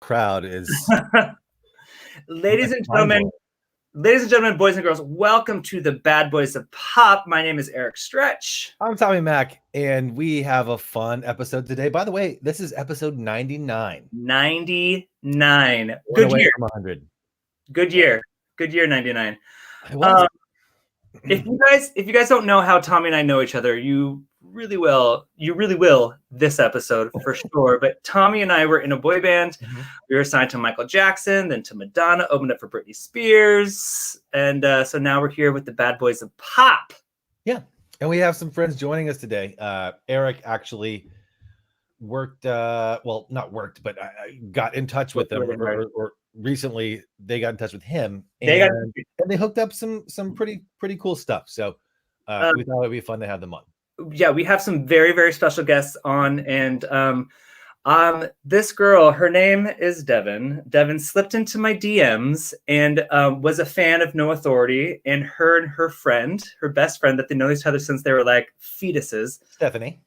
crowd is. Ladies and gentlemen, boys and girls, welcome to the Bad Boys of Pop. My name is Eric Stretch. I'm Tommy Mack, and we have a fun episode today. By the way, this is episode 99. 99. Good year. From 100. Good year. Good year, 99. If you guys don't know how Tommy and I know each other, you really will this episode for sure. But Tommy and I were in a boy band. Mm-hmm. We were signed to Michael Jackson, then to Madonna, opened up for Britney Spears. And so now we're here with the Bad Boys of Pop. Yeah. And we have some friends joining us today. Eric actually worked, not worked, but got in touch with them or recently they got in touch with him and they hooked up some pretty cool stuff. So we thought it'd be fun to have them on. Yeah, we have some very, very special guests on, and this girl, her name is Devan. Devan slipped into my DMs and was a fan of No Authority, and her friend, her best friend that they know each other since they were like fetuses. Stefanie.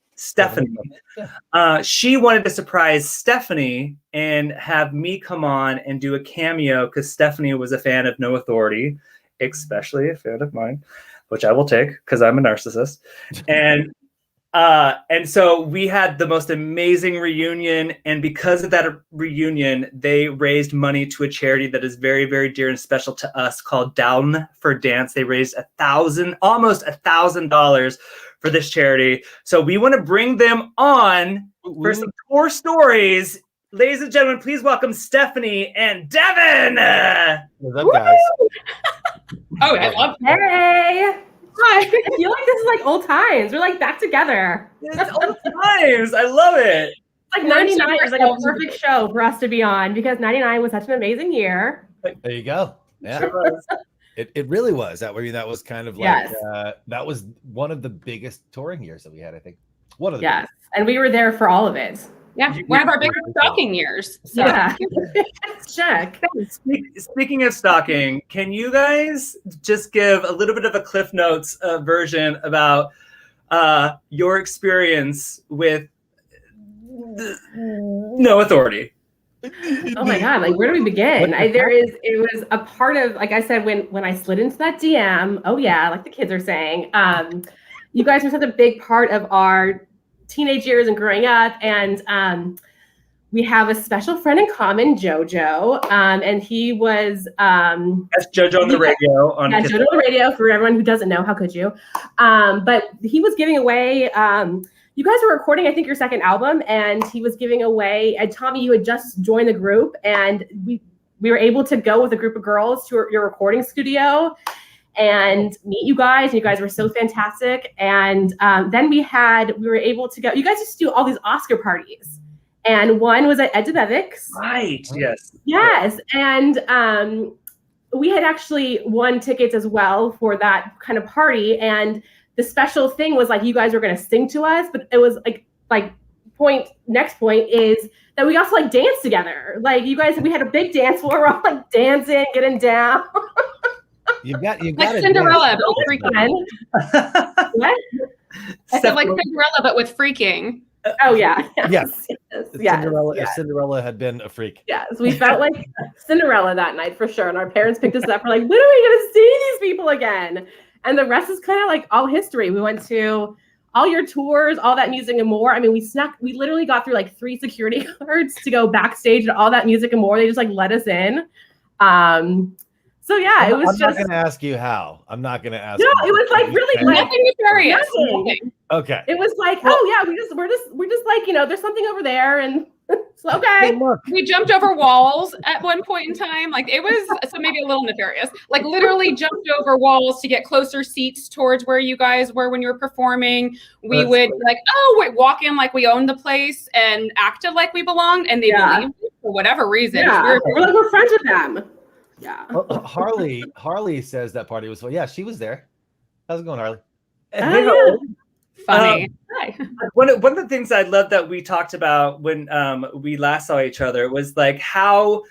She wanted to surprise Stefanie and have me come on and do a cameo because Stefanie was a fan of No Authority, especially a fan of mine, which I will take because I'm a narcissist. And so we had the most amazing reunion. And because of that reunion, they raised money to a charity that is very, very dear and special to us called Down for Dance. They raised almost $1,000 for this charity. So we want to bring them on for some tour stories. Ladies and gentlemen, please welcome Stefanie and Devan. What's up, guys? Oh, I love it. Hey. Hi. I feel like this is like old times. We're like back together. It's old times. I love it. Like 99 is like a perfect show for us to be on because 99 was such an amazing year. There you go. Yeah. It really was. That was kind of like yes. That was one of the biggest touring years that we had, I think. And we were there for all of it. Yeah, one of our biggest stalking years. So. Yeah. Check. Speaking of stalking, can you guys just give a little bit of a Cliff Notes version about your experience with No Authority? Oh my God, like where do we begin? It was a part of, like I said, when I slid into that DM, oh yeah, like the kids are saying, you guys were such a big part of our teenage years and growing up. And we have a special friend in common, JoJo. And he was that's JoJo on the radio. JoJo on the radio for everyone who doesn't know, how could you? But he was giving away you guys were recording, I think, your second album, and he was giving away, and Tommy, you had just joined the group, and we were able to go with a group of girls to your recording studio and meet you guys, and you guys were so fantastic. And then we were able to go, you guys used to do all these Oscar parties, and one was at Ed DeBevick's. Right, yes. Yes, and we had actually won tickets as well for that kind of party, and the special thing was like you guys were going to sing to us, but it was next point is that we got to like dance together. Like you guys, we had a big dance floor, we're all like dancing, getting down. You got like Cinderella, but with freaking. What? I said like Cinderella, but with freaking. Oh yeah. Yes. Cinderella. If Cinderella had been a freak. Yes, we felt like Cinderella that night for sure. And our parents picked us up. We're like, when are we going to see these people again? And the rest is kind of like all history. We went to all your tours, all that music and more. I mean, we literally got through like 3 security guards to go backstage and all that music and more. They just like let us in. So yeah, it was I'm not going to ask you how. I'm not going to ask. No, it was like really like nothing nefarious. Okay. It was like, oh yeah, we're just like, there's something over there and it's okay. We jumped over walls at one point in time. Like it was so maybe a little nefarious. Like literally jumped over walls to get closer seats towards where you guys were when you were performing. We would walk in like we owned the place and acted like we belonged, and they believed it for whatever reason. Yeah. We're friends with them. Yeah. Harley says that party was fun. Yeah, she was there. How's it going, Harley? Funny. One of the things I love that we talked about when we last saw each other was like how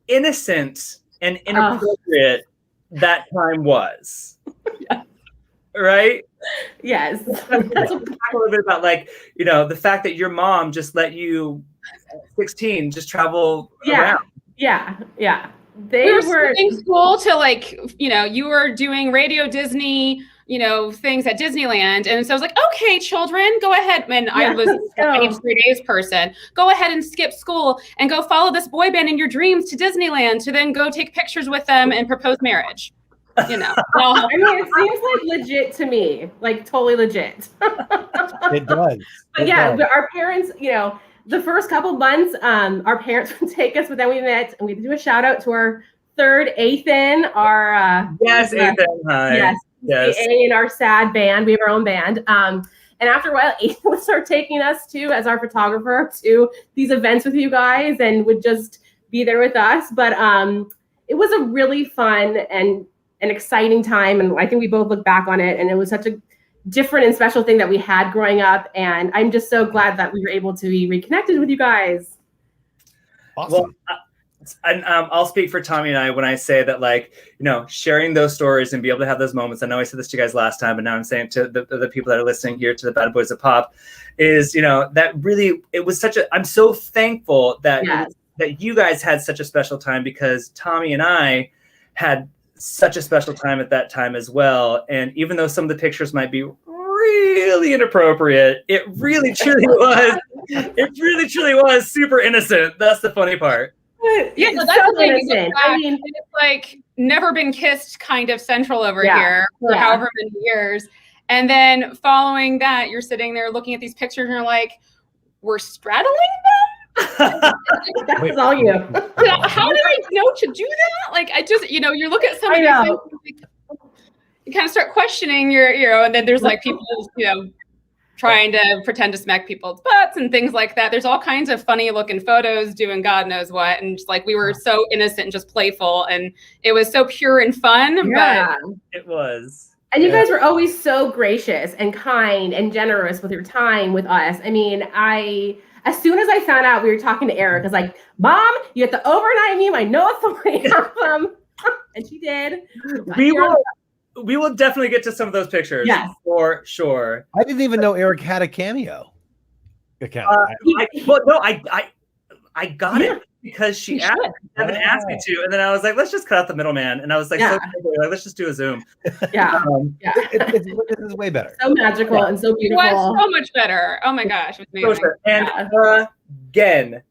innocent and inappropriate that time was. Yeah. Right? Yes. Talk a little bit about like, you know, the fact that your mom just let you at 16 just travel around. Yeah. We were skipping school to like, you know, you were doing Radio Disney, you know, things at Disneyland. And so I was like, okay, children, go ahead. And I was a 3 days person. Go ahead and skip school and go follow this boy band in your dreams to Disneyland to then go take pictures with them and propose marriage. You know, I mean, it seems like legit to me, like totally legit. It does. But yeah, but our parents, you know, the first couple months, our parents would take us, but then we met, and we do a shout out to our third Ethan, our yes, Ethan, hi. Yes, A in our sad band. We have our own band. And after a while, Ethan would start taking us to as our photographer to these events with you guys, and would just be there with us. But it was a really fun and an exciting time, and I think we both look back on it, and it was such a different and special thing that we had growing up, and I'm just so glad that we were able to be reconnected with you guys. Awesome. Well, and I'll speak for Tommy and I when I say that, like, you know, sharing those stories and be able to have those moments. I know I said this to you guys last time, but now I'm saying to the people that are listening here to the Bad Boys of Pop, is, you know, that really, it was such a, I'm so thankful that that you guys had such a special time, because Tommy and I had such a special time at that time as well. And even though some of the pictures might be really inappropriate, it really truly was. It really truly was super innocent. That's the funny part. Yeah, no, that's so innocent. I mean, it's like never been kissed kind of central over here for however many years. And then following that, you're sitting there looking at these pictures and you're like, we're straddling them? That's all you. How did I know to do that? Like, I just, you know, you look at some of these things, like, you kind of start questioning your, you know, and then there's like people, you know, trying to pretend to smack people's butts and things like that. There's all kinds of funny looking photos doing God knows what. And just like, we were so innocent and just playful, and it was so pure and fun. Yeah, but it was. And you guys were always so gracious and kind and generous with your time with us. I mean, as soon as I found out we were talking to Eric, I was like, Mom, you have to overnight me my No Authority album. And she did. We will definitely get to some of those pictures. Yes. For sure. I didn't even know Eric had a Cameo account. I got it because she asked me to, and then I was like, let's just cut out the middleman. And I was like, let's just do a Zoom. Yeah. This is way better. So magical and so beautiful. It was so much better. Oh my gosh. It was amazing. And again,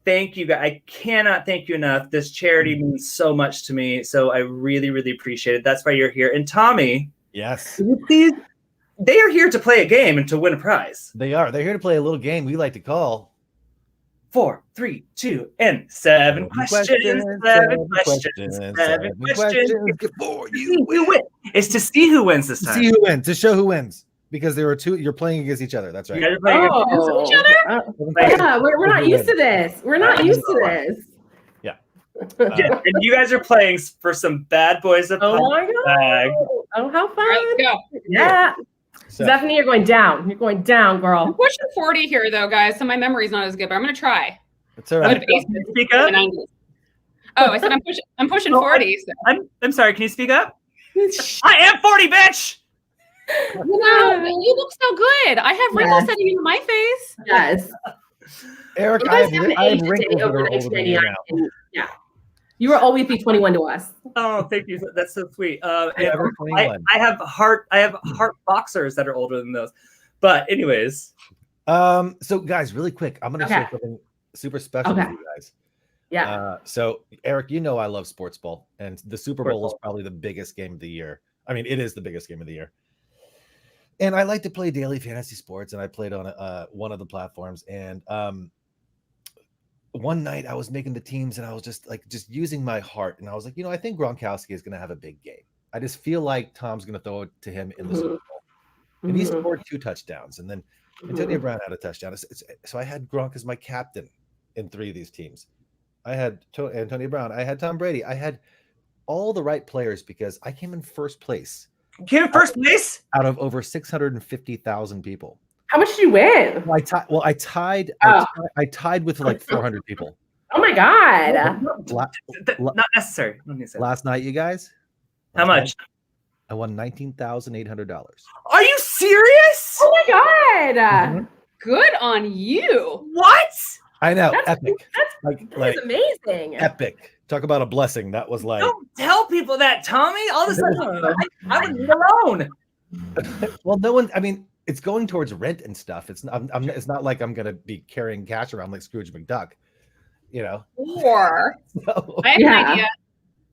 thank you guys. I cannot thank you enough. This charity means so much to me. So I really, really appreciate it. That's why you're here. And Tommy. Yes. Please, they are here to play a game and to win a prize. They are. They're here to play a little game we like to call 4, 3, 2, and 7 questions. 7 questions. 7 questions. Before you win. It's to see who wins this time. See who wins. To show who wins. Because there are two. You're playing against each other. That's right. You're playing against each other? Yeah, we're not used to this. We're not used to this. Yeah. And you guys are playing for some Bad Boys of Pop. Oh my God. Oh, how fun. All right, let's go. Yeah. So. Stephanie, you're going down. You're going down, girl. I'm pushing 40 here, though, guys. So my memory's not as good, but I'm going to try. It's all right. Speak up. Oh, I said I'm pushing 40. So. I'm sorry. Can you speak up? I am 40, bitch. You know, you look so good. I have wrinkles setting into my face. Yes. Eric, I have wrinkles over 1999. Yeah. You will always be 21 to us. Oh, thank you. That's so sweet. I have heart boxers that are older than those. But anyways. So guys, really quick, I'm gonna share something super special with you guys. Yeah. So Eric, you know I love sports ball, and the Super Bowl is probably the biggest game of the year. I mean, it is the biggest game of the year. And I like to play daily fantasy sports, and I played on one of the platforms. And one night I was making the teams, and I was just using my heart, and I was like, I think Gronkowski is going to have a big game. I just feel like Tom's going to throw it to him in the Super Bowl, and he scored 2 touchdowns, and then Antonio Brown had a touchdown. So I had Gronk as my captain in 3 of these teams. I had Antonio Brown, I had Tom Brady, I had all the right players because I came in first place. Came in first place out of over 650,000 people. How much did you win? I tied. I tied with like 400 people. Oh my God! Not necessary. Last night, you guys. How much? I won $19,800. Are you serious? Oh my God. Mhm. Good on you. What? I know, That's- epic. That is amazing. Epic. Talk about a blessing. That was like, Don't tell people that, Tommy. All of a sudden, I would leave alone. well, no one. I mean, it's going towards rent and stuff. It's not. It's not like I'm gonna be carrying cash around like Scrooge McDuck. You know. Or So, I have an Yeah. idea.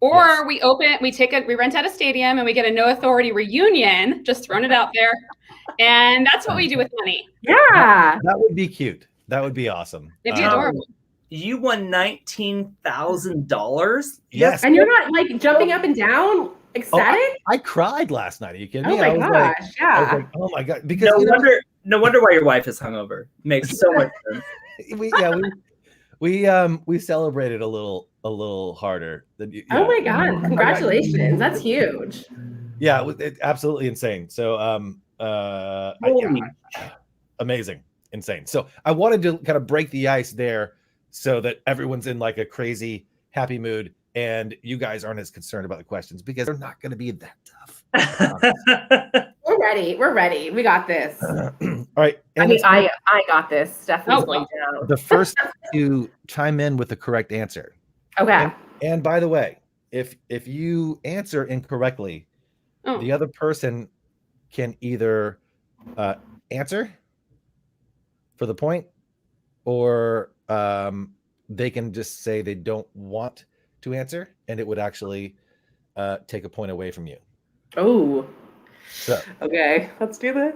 Or Yes. we rent out a stadium and we get a no authority reunion, just throwing it out there. And that's what we do with money. Yeah. that would be cute. That would be awesome. It'd be Um, adorable. You won $19,000. Yes. And you're not like jumping up and down, ecstatic? I cried last night. Are you kidding Oh me? my I was gosh. like, Yeah. oh my god, because No you know, wonder. No wonder why your wife is hungover. Makes so much sense. we celebrated a little harder than you. Oh my God. Congratulations. That's huge. Yeah, it absolutely insane. So Holy amazing, insane. So I wanted to kind of break the ice there so that everyone's in like a crazy happy mood and you guys aren't as concerned about the questions because they're not going to be that tough. We're ready. We're ready. We got this. All right. I And mean, it's I got this. Stephanie's Oh, going down. the first to chime in with the correct answer. Okay. And by the way, if you answer incorrectly, Oh. the other person can either answer for the point or they can just say they don't want to answer and it would actually take a point away from you. Oh. So Okay. Let's do this.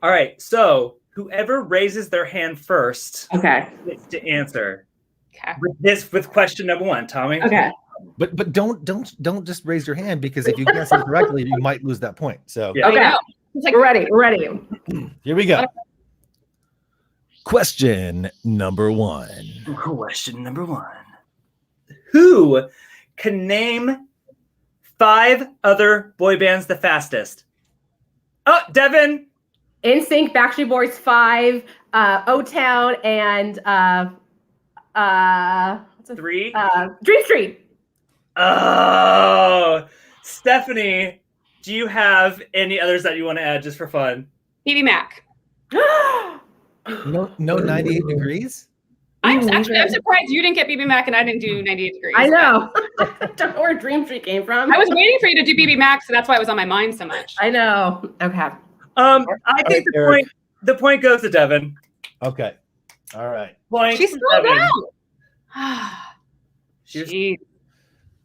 All right. So whoever raises their hand first Okay. gets to answer. Okay. With question number 1, Tommy. Okay. but don't just raise your hand because if you guess it correctly, you might lose that point. So Yeah. I Okay. know. It's like, We're ready. We're ready. here we go. Question number 1. Question number 1. Who can name 5 other boy bands the fastest? Oh, Devin. NSYNC, Backstreet Boys 5, O-Town, and what's it? 3. Dream Street. Oh, Stefanie, do you have any others that you want to add just for fun? BB Mac. No 98 degrees? I'm surprised you didn't get BB Mac and I didn't do 98 degrees. I know. I don't know where Dream Street came from. I was waiting for you to do BB Mac, so that's why it was on my mind so much. I know. Okay. I think Eric. the point goes to Devin. Okay. All right. Point She's to still Devin. down. She's- Jeez.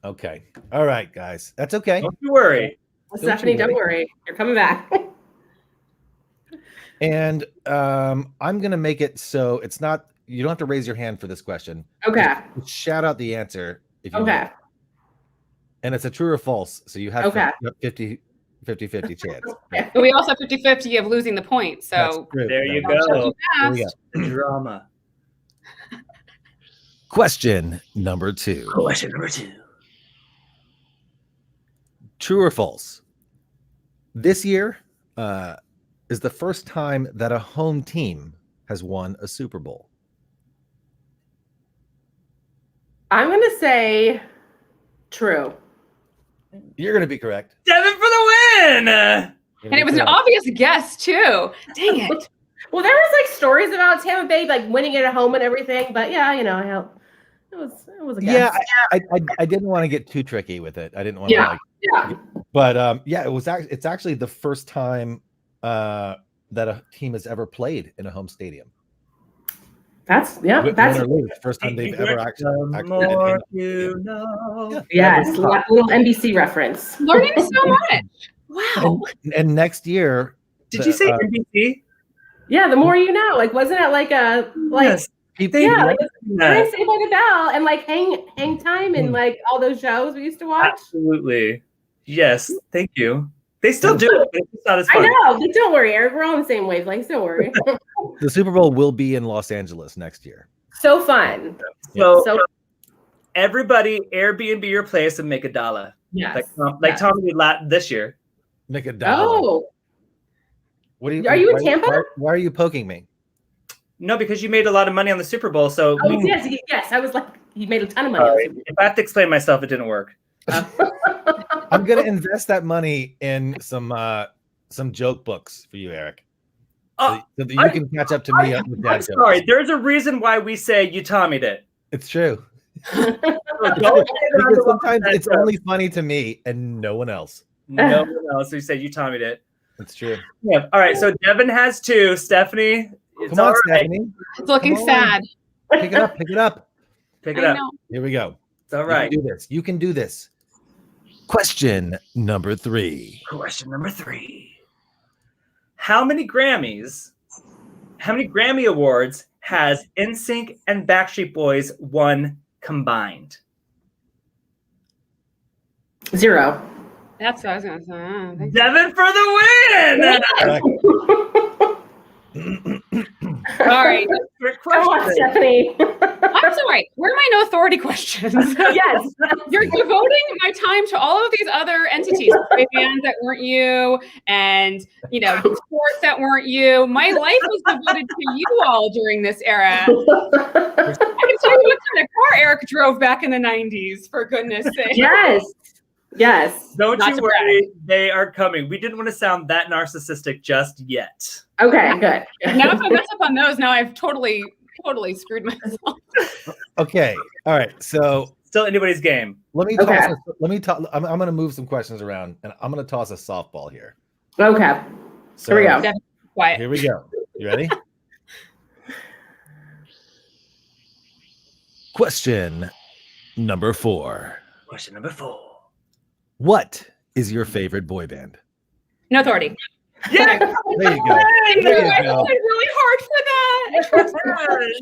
Okay. All right, guys. That's okay. Don't you worry. Stephanie, don't worry. You're coming back. And I'm gonna make it so it's not you don't have to raise your hand for this question. Okay. Just shout out the answer if you know Okay. it. And it's a true or false. So you have Okay. 50 chance. But we also have 50-50 of losing the point. That's So true. There you don't show go. too There we fast. go. The drama. Question number 2. Question number 2. True or false? This year is the first time that a home team has won a Super Bowl. I'm going to say true. You're gonna be correct. Devin for the win. And it was an obvious guess too. Dang it. Well, there was like stories about Tampa Bay like winning it at home and everything, but yeah, you know, it was a guess. Yeah, I didn't want to get too tricky with it. I didn't want Yeah. to like, Yeah. but yeah, it's actually the first time that a team has ever played in a home stadium. That's Win that's or lose, first time they've ever actually The did more it. you know. Yeah. yes, little NBC reference. Learning so much. Wow. And next year, Did you say NBC? Yeah, the more you know. Like, wasn't it like a like Yes. people, yeah, like Yes. Saved by the Bell and like Hang Time and like all those shows we used to watch? Absolutely. Yes. Thank you. They still do it, but it's not as I fun. know. But don't worry, Eric. We're all on the same wavelength. Don't worry. the Super Bowl will be in Los Angeles next year. So fun. So, So everybody Airbnb your place and make $1. yes. Like Yes. Tommy did this year. Make a dollar. Oh, What are you? Are you in why- Tampa? Why are you poking me? No, because you made a lot of money on the Super Bowl. So oh yes. I was like, he made a ton of money. sorry. If I have to explain myself, it didn't work. I'm gonna invest that money in some joke books for you, Eric. So that you can catch up to me on the dad I'm jokes. sorry. There's a reason why we say you Tommy'd it. It's true. Don't Because sometimes it's only funny to me and no one else. No one else. We say you Tommy'd it. That's true. Yeah. All right. So Devin has 2. Stefanie, Come on, Stefanie. It's looking sad. Pick it up. Pick it up. Pick it up. Here we go. It's all right. You can do this. You can do this. Question number 3. Question number 3. How many Grammy Awards has NSYNC and Backstreet Boys won combined? 0. That's what I was gonna say. Devin for the win! All right. Trick Come on, question. Stephanie. I'm sorry. Where are my no authority questions? Yes. You're devoting my time to all of these other entities, bands that weren't you, and sports that weren't you. My life was devoted to you all during this era. I can tell you what kind of car Eric drove back in the 90s, for goodness sake. Yes. Don't Not you to worry, they are coming. We didn't want to sound that narcissistic just yet. Okay, good. Now if I mess up on those, now I've totally screwed myself. Okay. All right. So Still anybody's game. let me Okay. toss. I'm going to move some questions around, and I'm going to toss a softball here. Okay. So Here we go. Quiet. Here we go. You ready? Question number 4. Question number 4. What is your favorite boy band? No authority. Yeah. There you go. I There you go. worked really hard for that.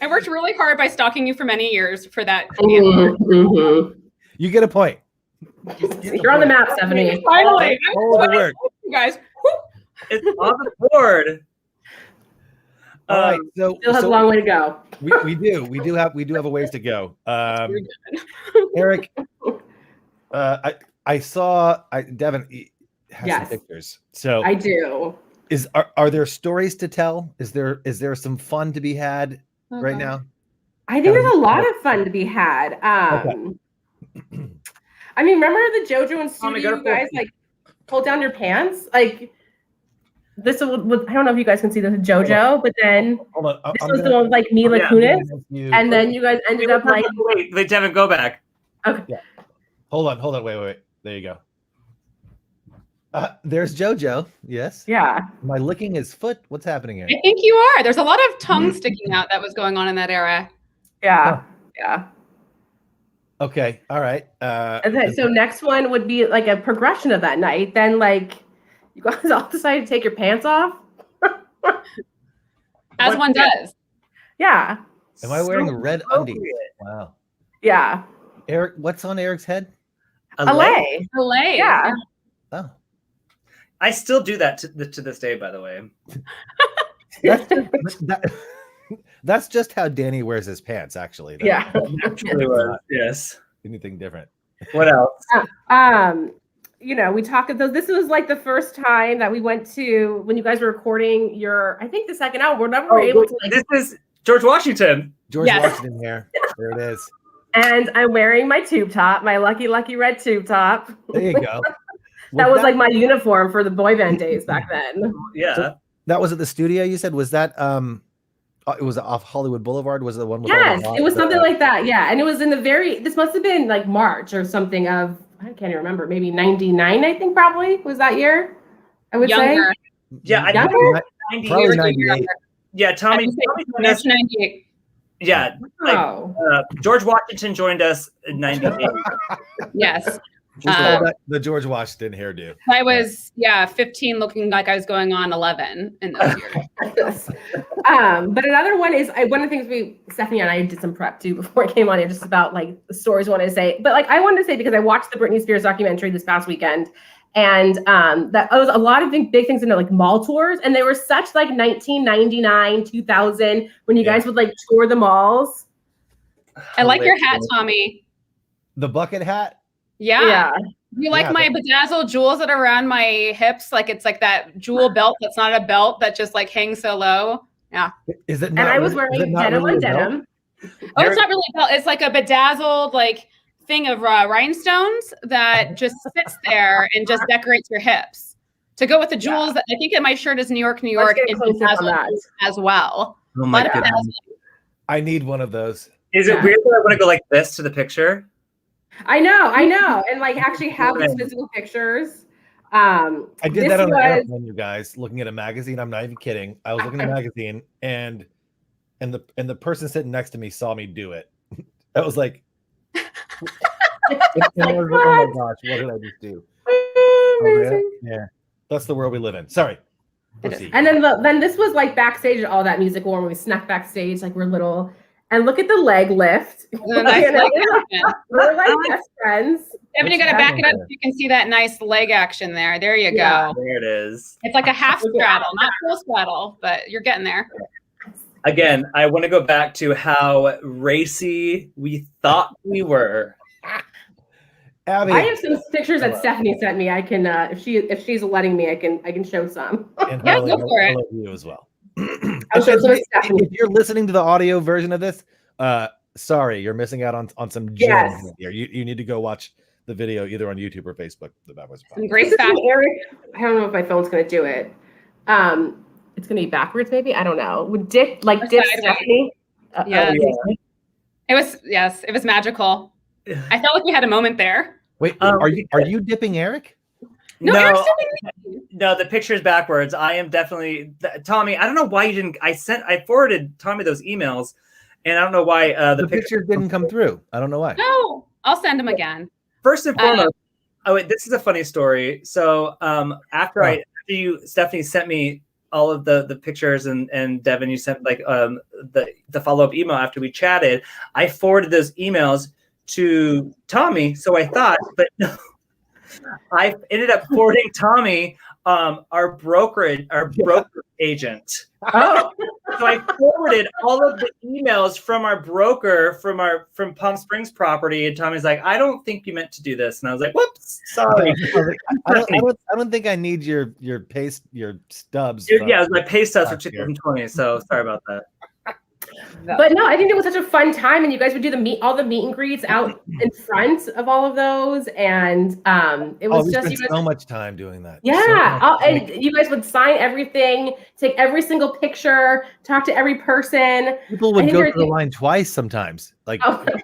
I worked really hard by stalking you for many years for that. Mm-hmm. You get a point. You're on the map, Stephanie. Finally, All the work. you guys. It's on the board. All right. So, Still has a long way to go. we do have a ways to go. You're good. Eric, I saw Devin has Yes. some pictures. So I do. are there stories to tell? Is there some fun to be had right Okay. now? I think there's a lot of fun to be had. Okay. I mean, remember the JoJo and Tommy, Studio, go you to guys like pulled down your pants? Like this was, I don't know if you guys can see this JoJo, but then Hold on. this was the one with like Mila Kunis, and then you guys ended up like Wait, Devin, go back. okay. Hold on. Wait. There you go. There's JoJo. Yes. Yeah. Am I licking his foot? What's happening here? I think you are. There's a lot of tongue sticking out that was going on in that era. Yeah. Yeah. Okay. All right. And then, so next one would be like a progression of that night. Then like you guys all decided to take your pants off. As one does. Yeah. Am I wearing So red appropriate. undies? Wow. Yeah. Eric, what's on Eric's head? LA. LA. Yeah. Oh. I still do that to this day, by the way. That's just how Danny wears his pants, actually. Yeah. Actually was. Yes. Anything different. What else? We talked about this was like the first time that we went to when you guys were recording your, I think the second album, whenever we were able to like, This is George Washington. George Yes. Washington here. There it is. and I'm wearing my tube top, my lucky red tube top. There you go. That was like my uniform for the boy band days back then. Yeah. That was at the studio, you said? Was that it was off Hollywood Boulevard? Was it the one with all Yes, the it was something like that. Yeah. And it was in this must have been like March or something of, I can't even remember, maybe 99, I think probably was that year. I would Younger. say. Yeah, I think Younger? 90 Probably years. 98. Yeah, Tommy. That's 98. Yeah, like, Oh. George Washington joined us in 98. Yes. The George Washington hairdo. I was 15, looking like I was going on 11 in those years. But another one is one of the things Stephanie and I did some prep too before I came on here, just about like the stories I wanted to say. But like I wanted to say, because I watched the Britney Spears documentary this past weekend, and that was a lot of big things into like mall tours, and they were such like 1999, 2000 when you guys would like tour the malls. I like your hat, Tommy. The bucket hat? Yeah. You like Yeah, my bedazzled jewels that are around my hips? Like it's like that jewel belt that's not a belt that just like hangs so low. Yeah. Is it And not I was really- is wearing it not denim really on a belt? denim. Oh, it's not really a belt. It's like a bedazzled, like thing of rhinestones that just sits there and just decorates your hips to go with the jewels. That I think in my shirt is New York, New York, Let's get a close-up on that. as well. Oh my Lot of goodness. thousands. I need one of those. Is it weird that I want to go like this to the picture? I know, and like actually have these physical pictures. I did that on an airplane, you guys, looking at a magazine. I'm not even kidding. I was looking at a magazine, and the person sitting next to me saw me do it. I was like, and I was like, oh my gosh, what did I just do? Amazing. Yeah, that's the world we live in. Sorry. Proceed. And then this was like backstage at all that musical when we snuck backstage, like we're little. And look at the leg lift. Nice leg action. We're like best friends. Evan, you got to back it up so you can see that nice leg action there. There you go. There it is. It's like a half straddle, not full straddle, but you're getting there. Again, I want to go back to how racy we thought we were. Abby, I have some pictures that Stefanie sent me. I can, if she's letting me, I can show some. and Yeah, hello, go for it. hello to you as well. I'll show some of Stefanie. If you're listening to the audio version of this, sorry, you're missing out on some gems Yes. here. You need to go watch the video either on YouTube or Facebook. The Bad Boys Some Podcast. great This is fashion. from Eric. I don't know if my phone's gonna do it. It's gonna be backwards, maybe. I don't know. Would dip Sideways. Stefanie? Yeah. It was magical. I felt like we had a moment there. Wait, are you dipping Eric? No, No, Eric's still no, the picture's backwards. I am definitely Tommy. I don't know why you didn't. I forwarded Tommy those emails, and I don't know why The picture didn't come through. I don't know why. No, I'll send them again. First and foremost, wait, this is a funny story. So after Stefanie sent me all of the pictures, and Devin, you sent like the follow-up email after we chatted. I forwarded those emails to Tommy, so I thought, but no. I ended up forwarding Tommy our broker agent. Oh, So I forwarded all of the emails from our broker from Palm Springs property, and Tommy's like, I don't think you meant to do this, and I was like, whoops, sorry. I don't think I need your stubs. Yeah, it was my pay stubs for 2020. So sorry about that. but no, I think it was such a fun time, and you guys would do all the meet and greets out in front of all of those, and it was we just spent so much time doing that. yeah, and you guys would sign everything, take every single picture, talk to every person. People would go through the line twice sometimes. Like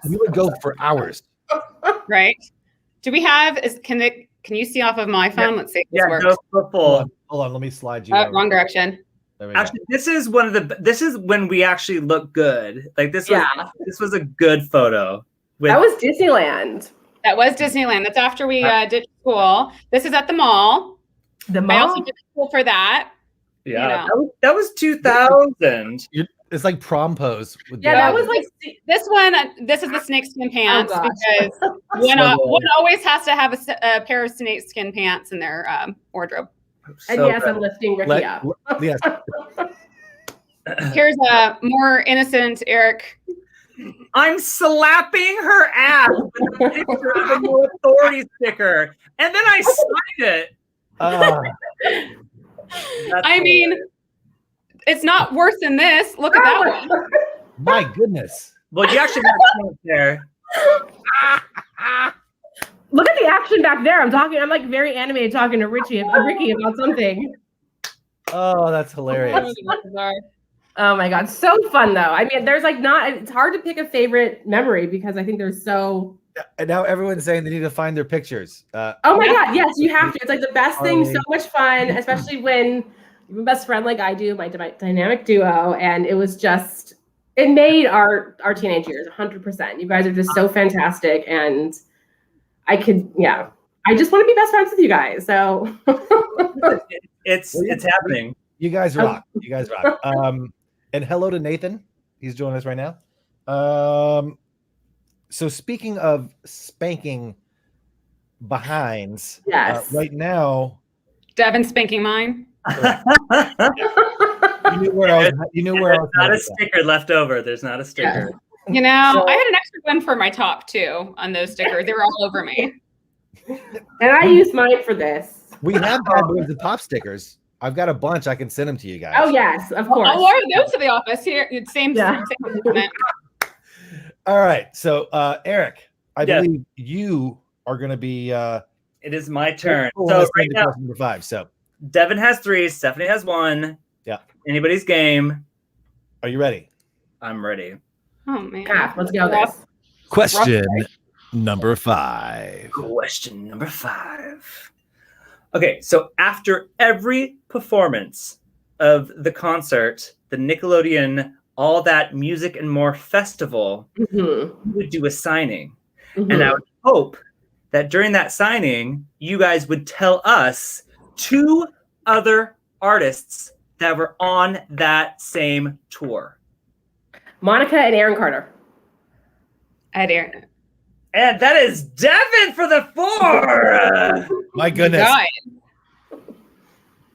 we would go for hours. Right? Do we have? Can you see off of my phone? Yeah. Let's see if this works. Full. Hold on, let me slide you. Wrong direction. There we go. Actually, this is when we actually look good. Like this was a good photo. That was Disneyland. That was Disneyland. That's after we did school. This is at the mall. The I mall. also did school for that. Yeah, that was 2000. It's like prom pose. Yeah, that was like This one. This is the snakeskin pants gosh. because one always has to have a pair of snakeskin pants in their wardrobe. and So yes, I'm lifting Ricky up. Yes. Here's a more innocent Eric. I'm slapping her ass with a picture of the No Authority sticker, and then I signed it. I mean, it's not worse than this. Look at that one. My goodness. Well, you actually got a point there. Look at the action back there. I'm like very animated talking to Ricky about something. Oh, that's hilarious. Oh my God. So fun though. I mean, it's hard to pick a favorite memory because I think there's so. And now everyone's saying they need to find their pictures. Oh my God. Yes, you have to. It's like the best thing. So much fun, especially when you have a best friend like I do, my dynamic duo. And it was just, it made our teenage years 100%. You guys are just so fantastic. And I just want to be best friends with you guys. So it's happening. You guys rock. You guys rock. And hello to Nathan. He's joining us right now. So speaking of spanking behinds, yes. Right now, Devin spanking mine. you knew where I was. Not a sticker left over. There's not a sticker. You know, I had an extra one for my top too on those stickers. They were all over me. And I used mine for this. We have Bad Boys of Pop stickers. I've got a bunch. I can send them to you guys. Oh yes, of course. I'll order those to the office here. Same. All right. So, Eric, I Yes. believe you are going to be. It is my turn. So So right now, question number 5. So, Devin has 3, Stefanie has 1. Yeah. Anybody's game. are you ready? I'm ready. Oh man. Let's go. This. Question number 5. Question number 5. Okay, so after every performance of the concert, the Nickelodeon All That Music and More Festival, we would do a signing. And I would hope that during that signing, you guys would tell us 2 other artists that were on that same tour. Monica and Aaron Carter. Ed Aaron. And that is Devin for the 4. My goodness. God,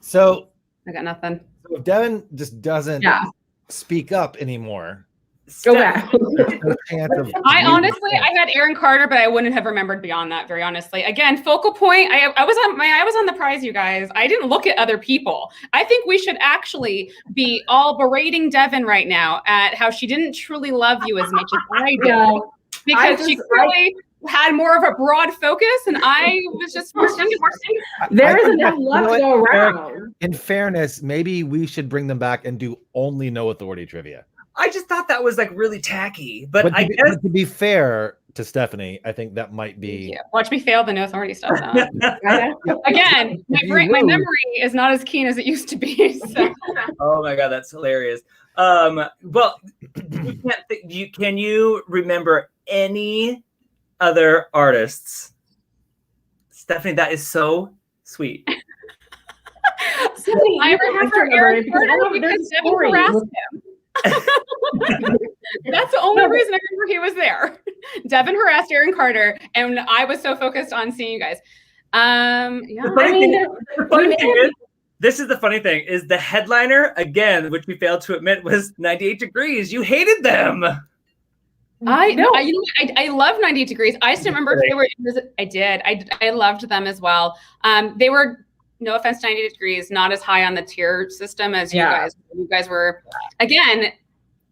So, I got nothing. if Devin just doesn't speak up anymore, Go back. there's no chance of. I honestly, I had Aaron Carter, but I wouldn't have remembered beyond that. Very honestly, again, focal point. I was on the prize, you guys. I didn't look at other people. I think we should actually be all berating Devin right now at how she didn't truly love you as much as I did, because she clearly had more of a broad focus, and I was just more singing. There is think enough that- left you know to go what, around. In fairness, maybe we should bring them back and do only No Authority trivia. I just thought that was like really tacky, but I guess But to be fair to Stephanie, I think that might be. Yeah, watch me fail the No Authority stuff now. Again, my memory is not as keen as it used to be. So. Oh my god, that's hilarious. Well, can you remember any other artists? Stephanie, that is so sweet. I remember Aaron Carter because Devin harassed him. That's the only reason I remember he was there. Devin harassed Aaron Carter, and I was so focused on seeing you guys. The funny thing is, this is the funny thing, is the headliner, again, which we failed to admit, was 98 Degrees. You hated them. I love 98 Degrees. I just remember if they were. I did. I loved them as well. They were. No offense to 98 Degrees, not as high on the tier system as you guys. You guys were, again,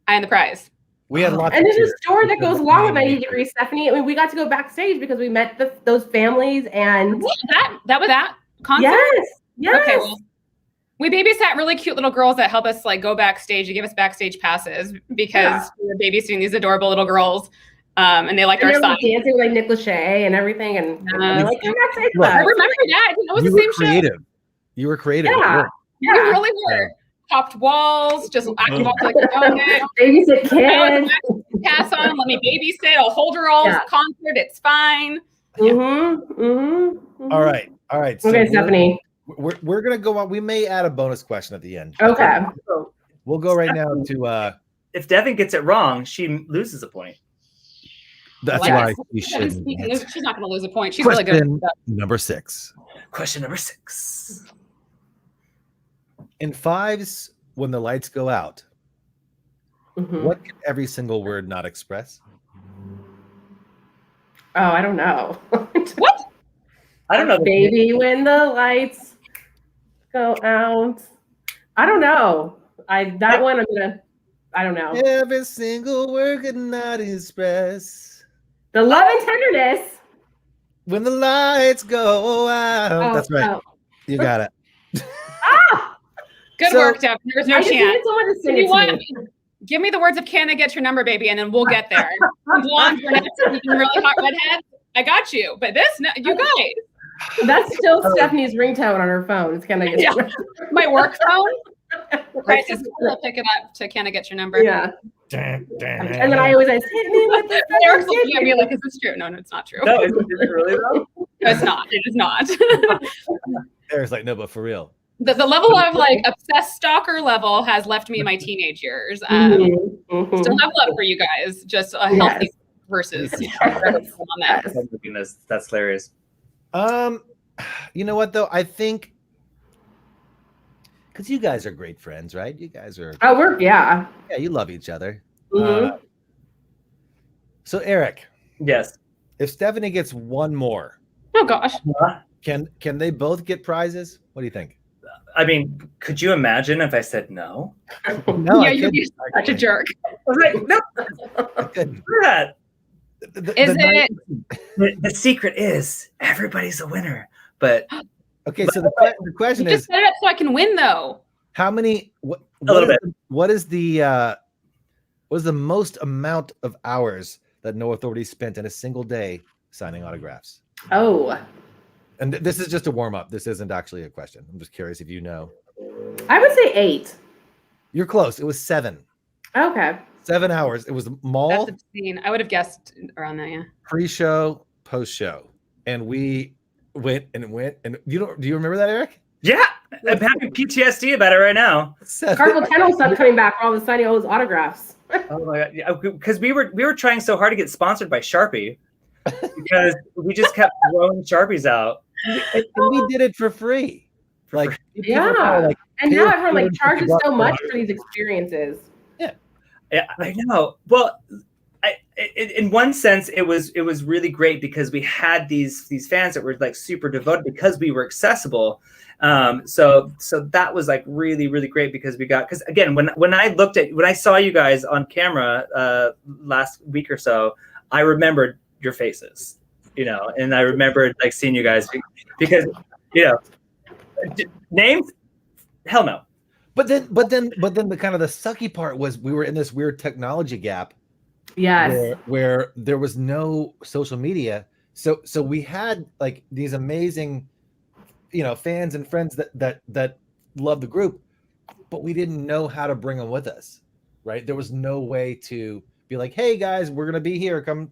I am the prize. We had lots. And of there's a story that goes along with 90 Degrees, Stephanie. I mean, we got to go backstage because we met those families and that was that concert. Yes. Okay. Well, we babysat really cute little girls that help us like go backstage. They give us backstage passes because we were babysitting these adorable little girls. And they liked our style. Dancing with like Nick Lachey and everything, and like, I remember that. It was the same creative. show. You were creative. Yeah. We really were. Topped walls, just acting all like a donut. Babysit kids. Pass on. Let me babysit. I'll hold her all concert. It's fine. All right. So okay, Stephanie. We're gonna go on. We may add a bonus question at the end. Okay. We'll go right now to. If Devin gets it wrong, she loses a point. That's why she shouldn't. She's not going to lose a point. She's Question really good. Number 6. Question number 6. In fives, when the lights go out, what can every single word not express? Oh, I don't know. What? I don't know. Baby, when the lights go out. I don't know. I don't know. Every single word could not express. The love and tenderness. When the lights go out. That's right. You got it. Good work, Devin. There was no chance. Give me the words of "Can I Get Your Number, Baby," and then we'll get there. Blonde, really hot redhead. I got you. But you guys. That's still Stephanie's ringtone on her phone. It's "Can I Get Your Number?" My work phone. Right, just we'll pick it up to "Can I Get Your Number?" Yeah. And then I always hit me with the Eric's looking at me like, "Is this true?" No, it's not true. No, is it really though? No, it's not. It is not. Eric's like, no, but for real. The level of like obsessed stalker level has left me in my teenage years. Still have love for you guys. Just a healthy versus on that. That's hilarious. You know what though? I think because you guys are great friends, right? You guys are. Oh, yeah, you love each other. So Eric, yes. If Stephanie gets one more, oh gosh, can they both get prizes? What do you think? I mean, could you imagine if I said no? No, yeah, you'd be such a jerk. I was like, no, I couldn't. that. The secret is everybody's a winner. But okay, so the question you just is, set it up so I can win, though. how many? What is the most amount of hours that No Authority spent in a single day signing autographs? Oh, and this is just a warm up. This isn't actually a question. I'm just curious if you know. I would say 8. You're close. It was 7. Okay. 7 hours. It was mall. That's obscene. I would have guessed around that. Yeah. Pre-show, post-show, and we went. And do you remember that, Eric? Yeah, I'm having PTSD about it right now. Cardinal Kennel stuff coming back for all the signing all those autographs. Oh my god! Yeah, because we were trying so hard to get sponsored by Sharpie because we just kept throwing Sharpies out. And we did it for free. Like, yeah. And now everyone charges so much for these experiences. Yeah, I know. Well, in one sense, it was really great because we had these fans that were super devoted because we were accessible. So that was really, really great because again, when I saw you guys on camera last week or so, I remembered your faces, and I remembered seeing you guys because names, hell no. But then the kind of the sucky part was we were in this weird technology gap. Yes. Where there was no social media. So we had these amazing, fans and friends that love the group, but we didn't know how to bring them with us, right? There was no way to be like, hey guys, we're gonna be here. Come,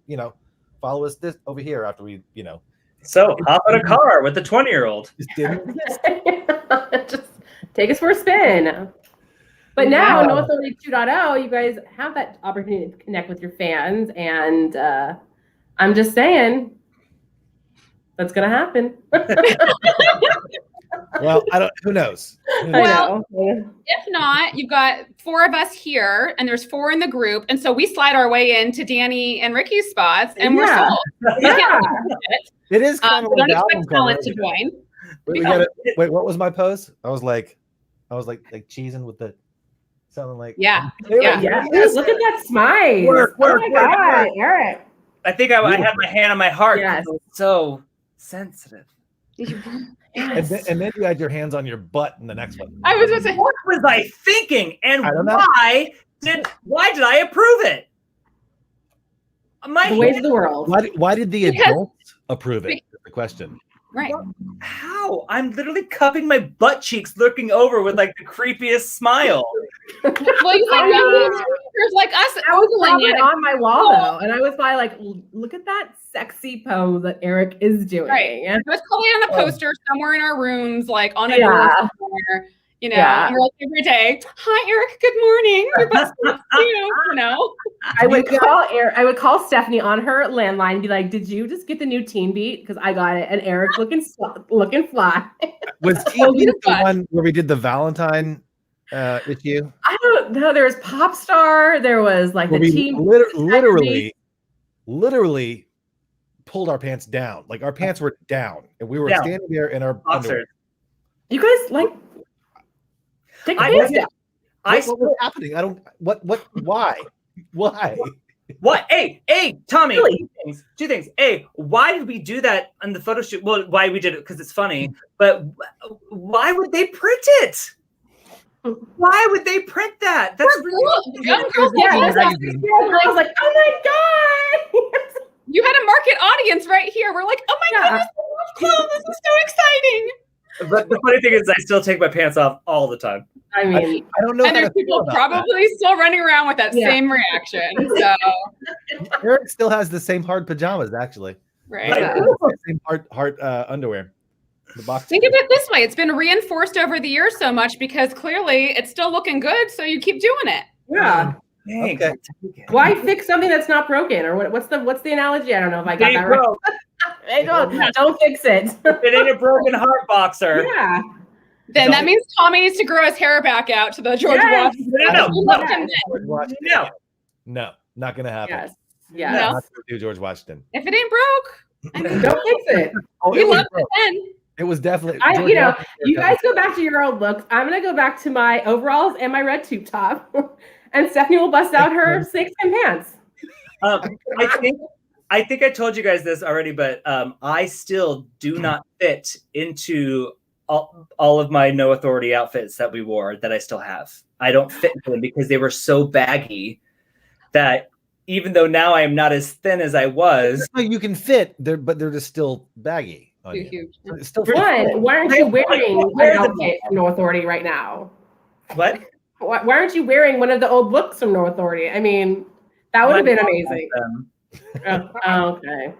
follow us this over here after we, So hop in a car with the 20-year-old. Just take us for a spin. But now, No Authority 2.0, you guys have that opportunity to connect with your fans, and I'm just saying that's gonna happen. Well, who knows? Well, if not, you've got 4 of us here, and there's 4 in the group, and so we slide our way into Danny and Ricky's spots, and we're sold. Yeah. It is kind of don't expect talent to join. Wait, what was my pose? I was like cheesing with the something like yeah. Look at that smile. Work, God, Eric. I think I had my hand on my heart. Yes. It was so sensitive. And then you had your hands on your butt in the next one. I was going to say, what was I thinking? And why did I approve it? The ways of the world. Why did the adults approve it? Is the question. Right. How? I'm literally cupping my butt cheeks, looking over with the creepiest smile. Well, you there's us. I was on my wall though, and I was look at that sexy pose that Eric is doing. Right. It was probably on a poster somewhere in our rooms, on a door somewhere. And we're every day. Hi, Eric. Good morning. Your butt's I would call Stephanie on her landline and be like, "Did you just get the new Teen Beat? Because I got it." And Eric looking fly. Was Teen Beat the one where we did the Valentine issue? I don't know. There was Pop Star. There was the team. Literally pulled our pants down. Our pants were down, and we were standing there in our boxers. You guys take your pants down. What was happening? I don't. What? Why? Why? What? Hey, Tommy. Really? Two things. A, why did we do that on the photo shoot? Well, why we did it because it's funny. But why would they print it? Why would they print that? That's really young girls. I was like, oh my god. You had a market audience right here. We're like, oh my goodness, this is so exciting. But the funny thing is, I still take my pants off all the time. I mean, I don't know. And there's people probably still running around with that same reaction. So Eric still has the same hard pajamas, actually. Right. Same hard underwear. The box. Think of it this way: it's been reinforced over the years so much because clearly it's still looking good, so you keep doing it. Yeah. Okay. Why fix something that's not broken? Or what's the analogy? I don't know if I got that right. Don't fix it. It ain't a broken heart boxer. Yeah. Then that means Tommy needs to grow his hair back out to the George Washington. No, not gonna happen. Yes. Yeah. Not gonna do George Washington. If it ain't broke, don't fix it. We love it then. It was definitely. You guys go back to your old looks. I'm gonna go back to my overalls and my red tube top, and Stephanie will bust out her snakeskin pants. I think I told you guys this already, but I still do not fit into all of my No Authority outfits that we wore that I still have. I don't fit into them because they were so baggy that even though now I am not as thin as I was. No, you can fit there, but they're just still baggy on Too you. huge. It's still Why aren't you wearing an outfit from No Authority right now? What? Why aren't you wearing one of the old looks from No Authority? I mean, that would have been amazing. Okay.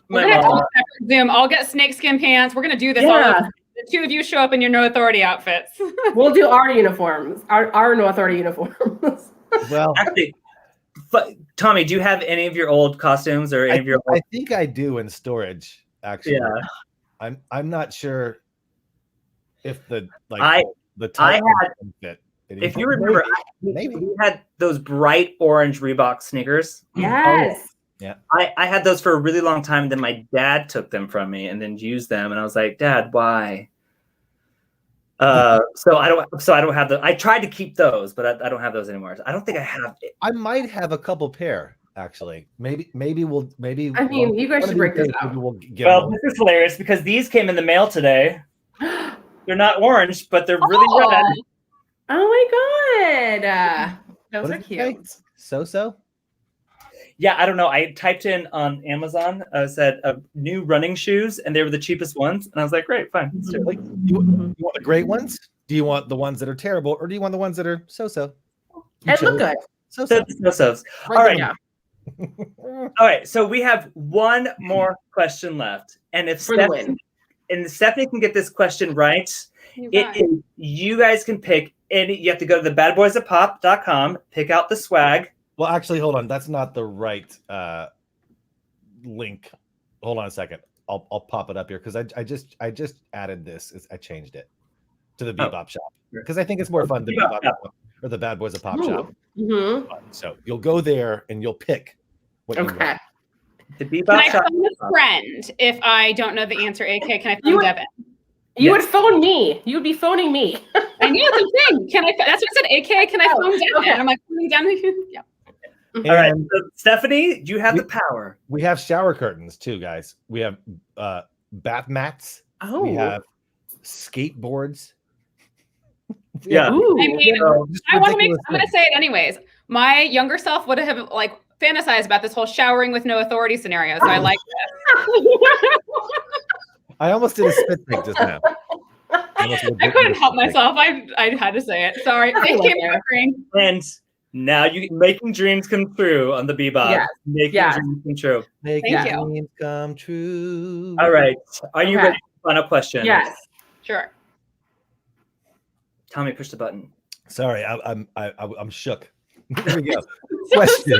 We're gonna have to do a separate Zoom. I'll get snakeskin pants. We're gonna do this. Yeah. The two of you show up in your No Authority outfits. We'll do our uniforms, our No Authority uniforms. Well, actually, but Tommy, do you have any of your old costumes or any of your? I think I do in storage. Actually, Yeah. I'm not sure if the I type had. can fit. If you remember, maybe we had those bright orange Reebok sneakers. Yes. Yeah. I had those for a really long time. Then my dad took them from me and then used them, and I was like, Dad, why? So I don't have the. I tried to keep those, but I don't have those anymore. I don't think I have it. I might have a couple pair actually. Maybe I mean, you guys should break this out. Well, this is hilarious because these came in the mail today. They're not orange, but they're really red. Oh my god. Those are cute. So? Yeah, I don't know. I typed in on Amazon, said new running shoes, and they were the cheapest ones. And I was like, great, fine. Let's do it. Like, you want the great ones? Do you want the ones that are terrible, or do you want the ones that are so-so? They look good. So. All right. Yeah. All right. So we have one more question left. And if Stefanie can get this question right, you guys can pick any. You have to go to the badboysofpop.com, pick out the swag. Well, actually, hold on. That's not the right link. Hold on a second. I'll pop it up here because I just added this. I changed it to the BBOP shop because I think it's more fun. The BBOP shop or the Bad Boys of Pop shop. Mm-hmm. So you'll go there and you'll pick what you want. The BBOP can I shop. phone a friend if I don't know the answer? AK, can I phone Devan? You would phone me. You would be phoning me. I know the thing. Can I? That's what I said. AK, can I phone Devan? Okay. I'm like phoning down. Yeah. All right, so Stefanie, you have the power. We have shower curtains too, guys. We have bath mats. Oh. We have skateboards. Yeah. Ooh. I mean, I want to make. I'm going to say it anyways. My younger self would have like fantasized about this whole showering with no authority scenario. So I like this. I almost did a spit take just now. I couldn't help myself. I had to say it. Sorry. It came to my brain. And now you making dreams come true on the Bebop. Yes. Making dreams come true. Making Thank you. dreams come true. All right. Are you ready for the final question? Yes. Sure. Tommy, push the button. Sorry, I'm shook. Here we go. Question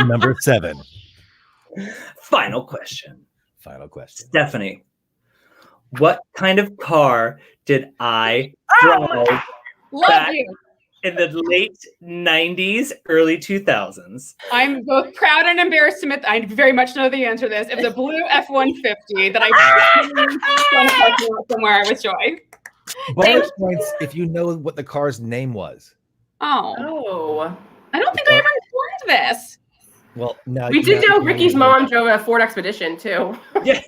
number 7. Final question. Final question. Stefanie, what kind of car did I drive Love you. in the late 90s, early 2000s? I'm both proud and embarrassed to admit I very much know the answer to this. It was a blue F-150 that I somewhere with joy. Bonus points if you know what the car's name was. Oh. I don't think I ever informed this. Well, now We did know Ricky's mom drove a Ford Expedition too. Yeah.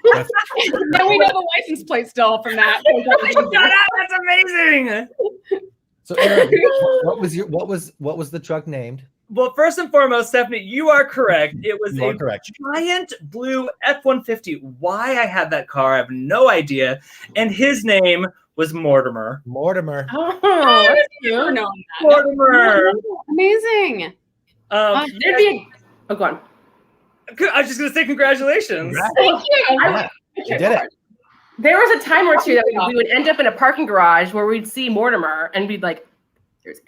Now we know the license plate still from that. That's amazing. So Eric, what was the truck named? Well, first and foremost, Stefanie, you are correct. It was You are a correct. giant blue F-150. Why I had that car, I have no idea. And his name was Mortimer. Mortimer. Oh, I've that's never cute. known that. Mortimer. Amazing. There'd be go on. I was just going to say congratulations. Thank you. Yeah, you did it. There was a time or two that we would end up in a parking garage where we'd see Mortimer and we'd like, here's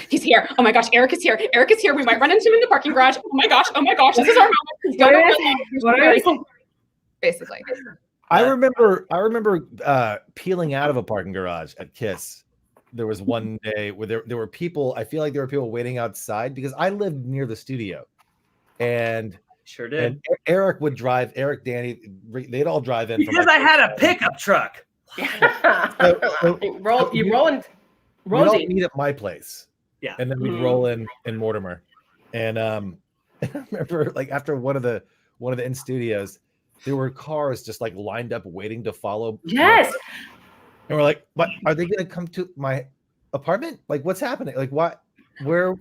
He's here. Oh my gosh, Eric is here. Eric is here. We might run into him in the parking garage. Oh my gosh. This is our moment. Basically. I remember peeling out of a parking garage at KISS. There was one day where there were people. I feel like there were people waiting outside because I lived near the studio, and Sure did. and Eric would drive. Eric, Danny, they'd all drive in Because I had a pickup truck. you rolling We'd all meet at my place. Yeah. And then we'd roll in Mortimer. And I remember like after one of the in studios, there were cars just like lined up waiting to follow. Yes. And we're like, "What are they going to come to my apartment? Like, what's happening? Like, what? Where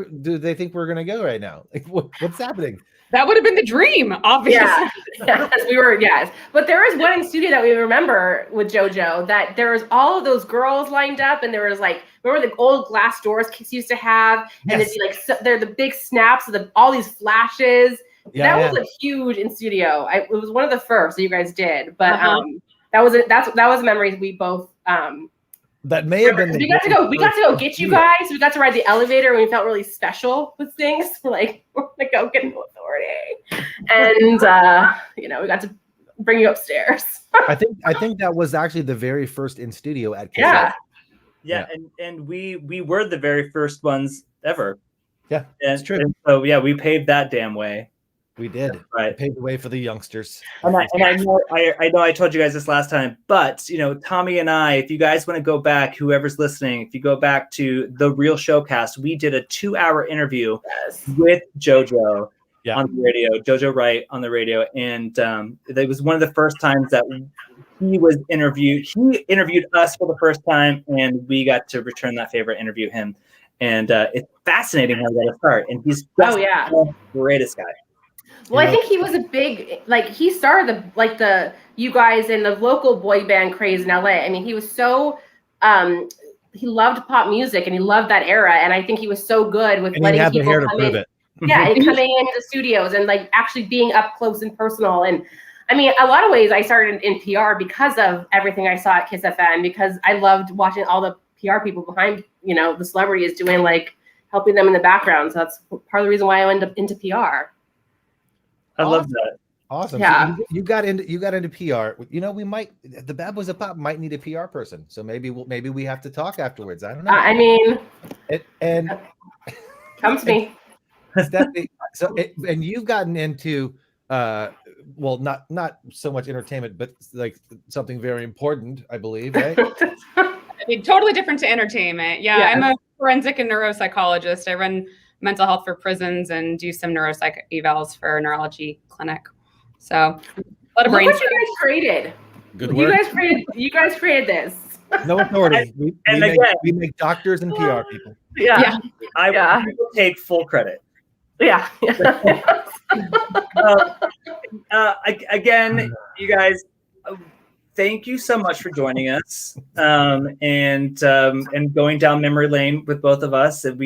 do they think we're going to go right now? Like, what's happening?" That would have been the dream, obviously. Yeah, yes, we were, yes. But there was one in studio that we remember with JoJo that there was all of those girls lined up, and there was like, remember the old glass doors kids used to have, and Yes. it'd be like, they're the big snaps of all these flashes. Yeah, that was a huge in studio. It was one of the first that you guys did, but that was a memory we both. That may have been. We got to go get you guys. We got to ride the elevator, and we felt really special with things. We're like, we're gonna go get No Authority, and we got to bring you upstairs. I think that was actually the very first in studio at Yeah. Yeah, and we were the very first ones ever. Yeah, that's true. And so yeah, we paved that damn way. We did. Right. We paved the way for the youngsters. And I know I told you guys this last time, but Tommy and I, if you guys want to go back, whoever's listening, if you go back to the Real Showcast, we did a 2-hour interview with JoJo on the radio, JoJo Wright on the radio, and it was one of the first times that he was interviewed. He interviewed us for the first time, and we got to return that favor, interview him, and it's fascinating how he got to start. And he's the greatest guy. Well, I think he was a big, he started the you guys in the local boy band craze in LA. I mean, he was so, he loved pop music and he loved that era. And I think he was so good with letting people come in. Yeah, and coming into the studios and actually being up close and personal. And I mean, a lot of ways I started in PR because of everything I saw at Kiss FM, because I loved watching all the PR people behind, the celebrities doing helping them in the background. So that's part of the reason why I went into PR. I love that. Awesome. Yeah. So you got into PR. We might, the Bad Boys of Pop might need a PR person. So maybe we have to talk afterwards. I don't know. I mean, and come to me. Stefanie, and you've gotten into well, not so much entertainment, but something very important, I believe, right? I mean, totally different to entertainment. Yeah, I'm a forensic and neuropsychologist. I run mental health for prisons and do some neuropsych evals for a neurology clinic. So a lot of brain. Look what you guys created. Good work. You guys created this. No Authority. We make doctors and PR people. Yeah. I will take full credit. Yeah. Again, you guys, thank you so much for joining us and going down memory lane with both of us. And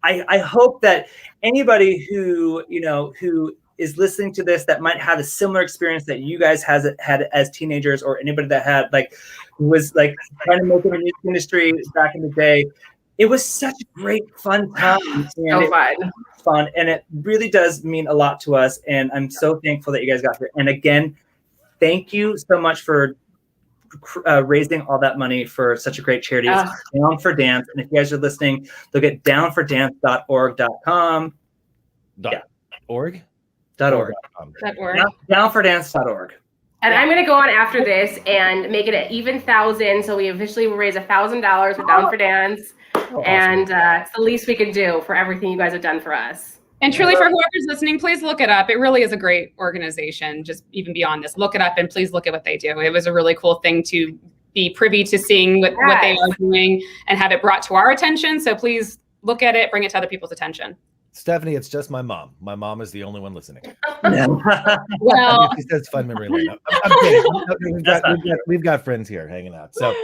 I hope that anybody who is listening to this that might have a similar experience that you guys had as teenagers, or anybody that had was trying to make it in the music industry back in the day. It was such a great fun time. Fun, and it really does mean a lot to us. And I'm so thankful that you guys got here. And again, thank you so much for raising all that money for such a great charity. It's Down for Dance. And if you guys are listening, look at downfordance.org.com. .org? .org. Downfordance.org. And I'm going to go on after this and make it an even 1,000. So we officially will raise $1,000 for Down for Dance. Awesome. And it's the least we can do for everything you guys have done for us. And truly, for whoever's listening, please look it up. It really is a great organization. Just even beyond this, look it up and please look at what they do. It was a really cool thing to be privy to seeing what they are doing and have it brought to our attention. So please look at it, bring it to other people's attention. Stefanie, it's just my mom. My mom is the only one listening. Well, she says fun memory lane. I'm kidding. We've got friends here hanging out. So,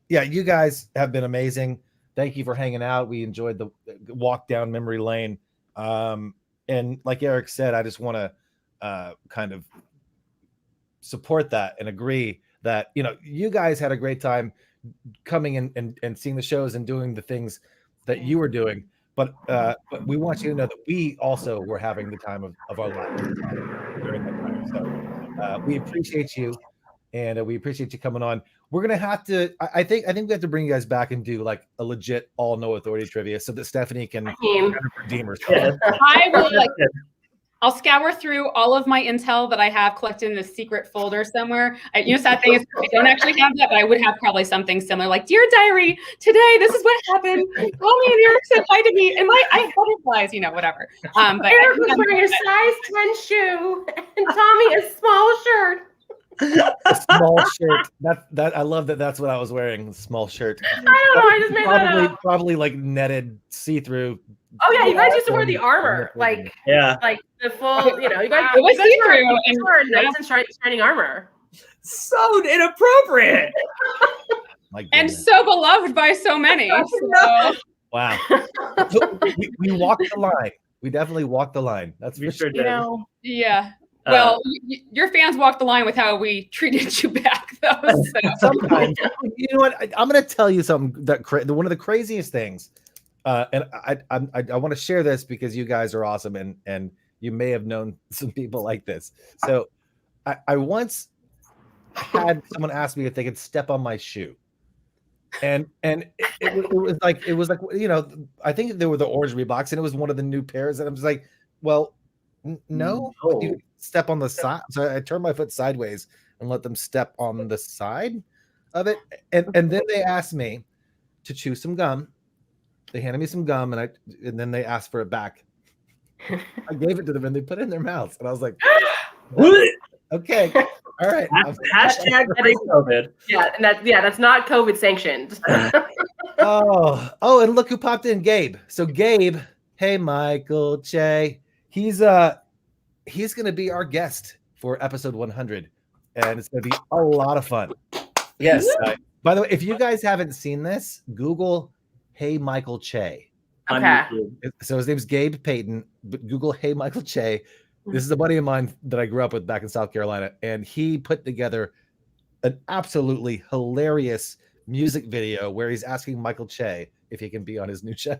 you guys have been amazing. Thank you for hanging out. We enjoyed the walk down memory lane. And like Eric said, I just want to kind of support that and agree that, you guys had a great time coming in and seeing the shows and doing the things that you were doing. But we want you to know that we also were having the time of our lives during that time. So we appreciate you, and we appreciate you coming on. We're gonna have to. I think we have to bring you guys back and do a legit all No Authority trivia so that Stefanie can kind of redeem herself. I will I'll scour through all of my intel that I have collected in this secret folder somewhere. Sad thing is I don't actually have that, but I would have probably something similar, like, "Dear diary, today this is what happened. Tommy and Eric said hi to me, and I have butterflies, whatever." But Eric was wearing a size 10 shoe, and Tommy a small shirt. A small shirt. That I love that. That's what I was wearing. A small shirt. I don't know. I just made that up. Probably like netted see-through. Oh yeah, you guys used to wear the armor, like the full. You guys. It was see-through and wore knights and shining armor. So inappropriate. And so beloved by so many. So. Wow. we walked the line. We definitely walked the line. That's for sure. Yeah. Well, your fans walked the line with how we treated you back, though. So. Sometimes, you know what? I'm going to tell you something that one of the craziest things, and I want to share this because you guys are awesome, and you may have known some people like this. So, I once had someone ask me if they could step on my shoe, and it was like I think there were the orange Reeboks, and it was one of the new pairs, and I'm just like, well. No, you step on the side. So I turned my foot sideways and let them step on the side of it. And then they asked me to chew some gum. They handed me some gum and then they asked for it back. I gave it to them and they put it in their mouths. And I was like, okay, all right. Hashtag COVID. Yeah, and that's not COVID sanctioned. Oh, and look who popped in, Gabe. So Gabe, hey Michael Che. He's going to be our guest for episode 100, and it's going to be a lot of fun. Yes. By the way, if you guys haven't seen this, Google "Hey Michael Che." Okay. So his name's Gabe Payton, but Google "Hey Michael Che." This is a buddy of mine that I grew up with back in South Carolina, and he put together an absolutely hilarious music video where he's asking Michael Che if he can be on his new show.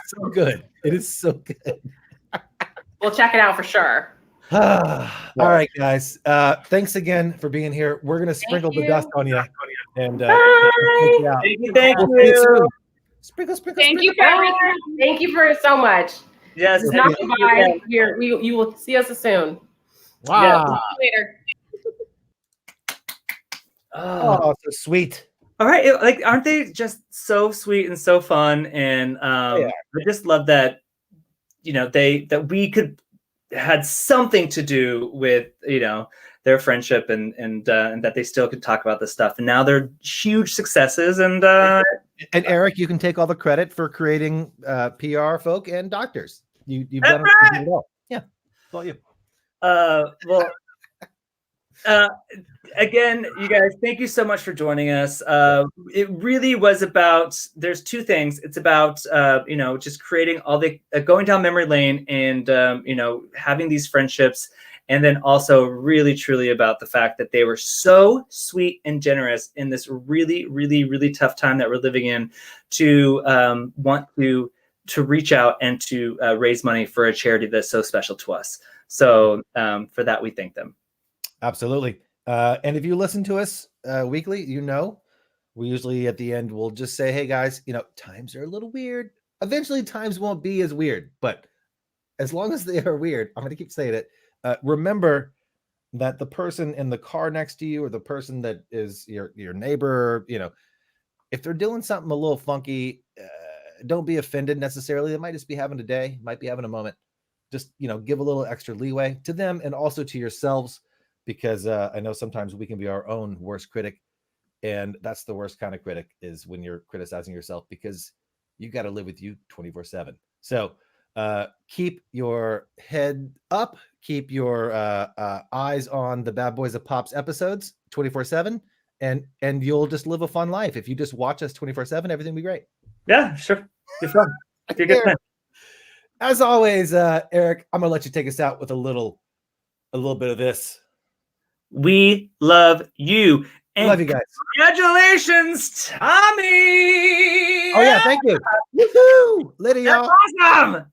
So good. It is so good. We'll check it out for sure. All right, guys. Thanks again for being here. We're gonna sprinkle the dust on you, and thank you. Sprinkle. Thank you for everything. Thank you for so much. Yes, it's not goodbye. You will see us soon. Wow. Yeah, later. Oh, so sweet. All right, aren't they just so sweet and so fun? And I just love that, that we could had something to do with their friendship and that they still could talk about this stuff. And now they're huge successes. And Eric, you can take all the credit for creating PR folk and doctors. You've done it all. Yeah, it's all you. Again, you guys, thank you so much for joining us. It really was about, there's two things. It's about, just creating all the, going down memory lane and, having these friendships. And then also really, truly about the fact that they were so sweet and generous in this really, really, really tough time that we're living in to want to reach out and to raise money for a charity that's so special to us. So for that, we thank them. Absolutely. And if you listen to us weekly, we usually at the end will just say, hey guys, times are a little weird. Eventually times won't be as weird, but as long as they are weird, I'm going to keep saying it. Remember that the person in the car next to you or the person that is your neighbor, if they're doing something a little funky, don't be offended necessarily. They might just be having a day, might be having a moment. Just, give a little extra leeway to them and also to yourselves. Because I know sometimes we can be our own worst critic. And that's the worst kind of critic is when you're criticizing yourself because you got to live with you 24/7. So keep your head up. Keep your eyes on the Bad Boys of Pops episodes 24/7. And you'll just live a fun life. If you just watch us 24/7, everything will be great. Yeah, sure. You're fun. You're good. As always, Eric, I'm going to let you take us out with a little bit of this. We love you. And love you guys. Congratulations, Tommy. Oh, yeah. Thank you. Woohoo. Later, y'all. That's awesome.